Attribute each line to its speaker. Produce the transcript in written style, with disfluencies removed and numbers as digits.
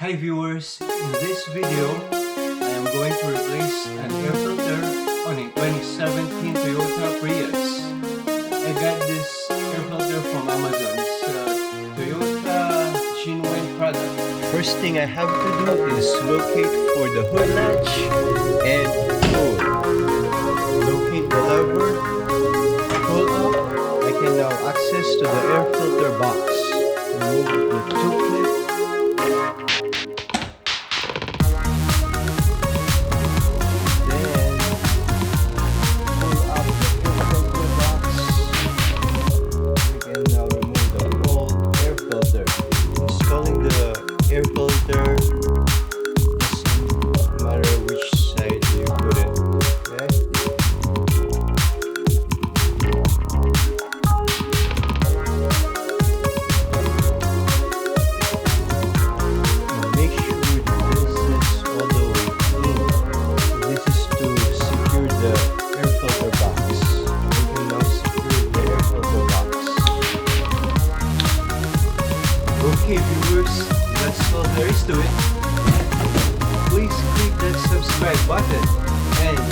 Speaker 1: Hi viewers, in this video, I am going to replace an air filter on a 2017 Toyota Prius. I got this air filter from Amazon. It's a Toyota genuine product. First thing I have to do is locate for the hood latch and pull. Locate the lever, pull up. I can now access to the air filter box. Remove the two clip. Air filter, doesn't matter which side you put it, okay? Make sure this is all the way clean. This is to secure the air filter box. You can now secure the air filter box. Okay viewers, that's all there is to it. Please click that subscribe button and